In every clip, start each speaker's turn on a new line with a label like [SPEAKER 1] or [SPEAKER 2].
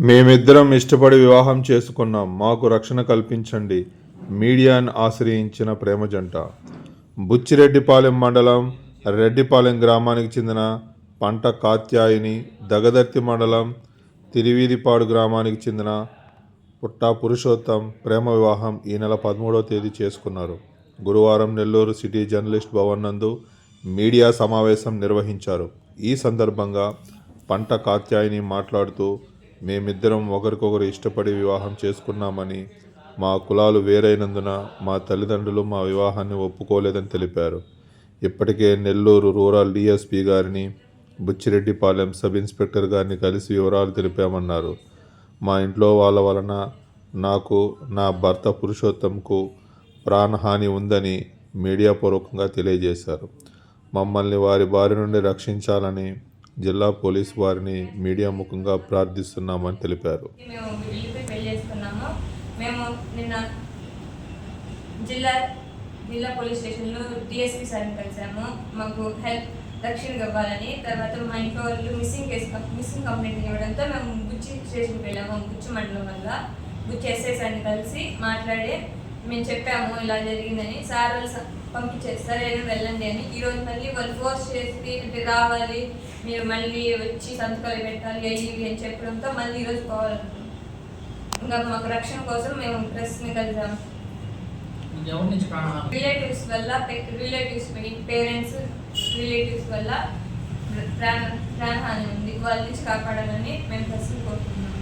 [SPEAKER 1] మేమిద్దరం ఇష్టపడి వివాహం చేసుకున్నాం. మాకు రక్షణ కల్పించండి. మీడియాను ఆశ్రయించిన ప్రేమ జంట. బుచ్చిరెడ్డిపాలెం మండలం రెడ్డిపాలెం గ్రామానికి చెందిన పంట కాత్యాయిని, దగదర్తి మండలం తిరివీధిపాడు గ్రామానికి చెందిన పుట్టా పురుషోత్తం ప్రేమ వివాహం ఈ నెల 13వ తేదీ చేసుకున్నారు. గురువారం నెల్లూరు సిటీ జర్నలిస్ట్ భవన్ నందు మీడియా సమావేశం నిర్వహించారు. ఈ సందర్భంగా పంట కాత్యాయిని మాట్లాడుతూ, మేమిద్దరం ఒకరికొకరు ఇష్టపడి వివాహం చేసుకున్నామని, మా కులాలు వేరైనందున మా తల్లిదండ్రులు మా వివాహాన్ని ఒప్పుకోలేదని తెలిపారు. ఇప్పటికే నెల్లూరు రూరల్ డీఎస్పీ గారిని, బుచ్చిరెడ్డిపాలెం సబ్ ఇన్స్పెక్టర్ గారిని కలిసి వివరాలు తెలిపామన్నారు. మా ఇంట్లో వాళ్ళ వలన నాకు, నా భర్త పురుషోత్తంకు ప్రాణహాని ఉందని మీడియా పూర్వకంగా తెలియజేశారు. మమ్మల్ని వారి బారి నుండి రక్షించాలని జిల్లా పోలీసు వారిని మీడియా ముఖంగా ప్రార్థిస్తున్నామని తెలిపారు.
[SPEAKER 2] మేము నిన్న జిల్లా పోలీస్ స్టేషన్లో డిఎస్పీ సార్ని కలిసాము. మాకు హెల్ప్ రక్షణ ఇవ్వాలని. తర్వాత మా ఇంట్లో వాళ్ళు మిస్సింగ్ కంప్లైంట్ ఇవ్వడంతో మేము బుచ్చి స్టేషన్కి వెళ్ళాము. బుచ్చి మండలం వల్ల బుచ్చి ఎస్ఐ సార్ని కలిసి మాట్లాడి మేము చెప్పాము ఇలా జరిగిందని. సార్ వాళ్ళు పంపించేసి సరే వెళ్ళండి అని. ఈరోజు మళ్ళీ వాళ్ళు ఫోర్స్ చేసి రావాలి, మీరు మళ్ళీ వచ్చి సంతకాలు పెట్టాలి అయ్యి అని చెప్పడంతో మళ్ళీ ఈరోజు పోవాలనుకుంటున్నాం. ఇంకా మాకు రక్షణ కోసం మేము ప్రెస్ని కలిసాము. రిలేటివ్స్ పేరెంట్స్ రిలేటివ్స్ వల్ల ప్రాణహాని ఉంది. వాళ్ళ నుంచి కాపాడాలని మేము ప్రెస్ని కోరుకుంటున్నాం.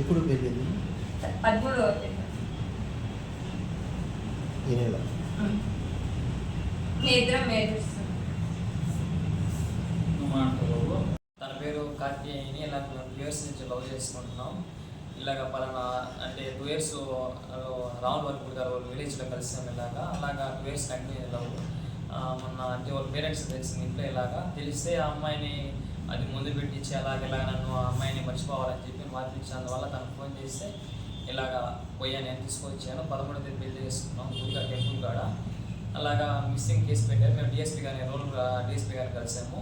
[SPEAKER 3] ఎప్పుడు పెళ్ళింది?
[SPEAKER 2] 13వ తేదీ. ఇద్దరం మేజర్స్.
[SPEAKER 4] తన పేరు కాత్యాయిని. ఇలా 2 years నుంచి లవ్ చేసుకుంటున్నాం. ఇలాగ పలానా అంటే 2 years రావులవరపూడి గారు వాళ్ళ విలేజ్లో కలిసాం. అలాగా 2 years కంటిన్యూ లవ్. మొన్న అంటే వాళ్ళ పేరెంట్స్ తెలిసింది ఇంట్లో. ఇలాగా తెలిస్తే ఆ అమ్మాయిని అది ముందు పెట్టించి ఇలాగ నన్ను ఆ అమ్మాయిని మర్చిపోవాలని చెప్పి మార్పించి, అందువల్ల తనకు ఫోన్ చేస్తే ఇలాగా పోయాను, నేను తీసుకొచ్చాను. 13వ తేదీ పెళ్లి చేసుకున్నాం దుర్గా టెంపుల్ కాడ. అలాగా మిస్సింగ్ కేసు పెట్టారు. మేము డిఎస్పీ గారిని డిఎస్పీ గారిని కలిసాము.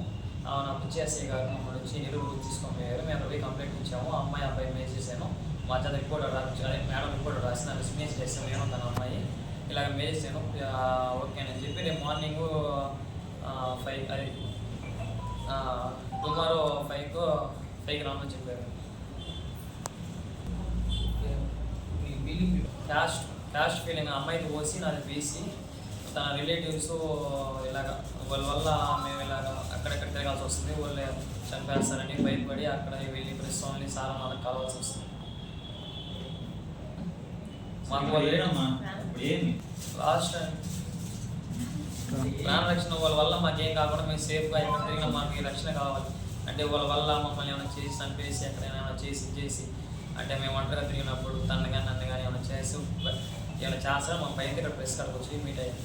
[SPEAKER 4] నా బుచ్చి గారు మమ్మల్ని వచ్చి నిరువురు తీసుకొని పోయారు. మేము పోయి కంప్లైంట్ ఇచ్చాము. అమ్మాయి అబ్బాయి మేజ్ చేశాను. మా చేత రిపోర్ట్ మేడం రిపోర్ట్ రాసి నాకు మేజ్ చేసాము. నేను తన అమ్మాయి ఇలాగ మేజ్ చేశాను. ఓకే అని చెప్పి రేపు మార్నింగ్ 5 అది టుమారో 5కి రామని చెప్పారు. క్యాస్ట్ ఫీలింగ్ అమ్మాయికి పోసి నాది బీసీ. తన రిలేటివ్స్ ఇలాగ వాళ్ళ వల్ల మేము ఇలాగ అక్కడెక్కడ తిరగాల్సి వస్తుంది. వాళ్ళు చంపేస్తారని భయపడి అక్కడ వెళ్ళి ప్రస్తుతాన్ని సారా మనకు కావాల్సి వస్తుంది. మాకు లాస్ట్ ప్రాణ రక్షణ వాళ్ళ వల్ల మాకేం కాకుండా మేము సేఫ్గా ఎక్కడ తిరిగినా మాకు రక్షణ కావాలి. అంటే వాళ్ళ వల్ల మమ్మల్ని ఏమైనా చేసి చంపేసి ఎక్కడైనా ఏమైనా చేసి అంటే మేము ఒంటరిగా తిరిగినప్పుడు తను కానీ నన్ను కానీ ఏమైనా చేసి ఇలా చేస్తారో మా పైన ఇక్కడ ప్రెస్ కాడికి వచ్చి మీట్ అయ్యాం.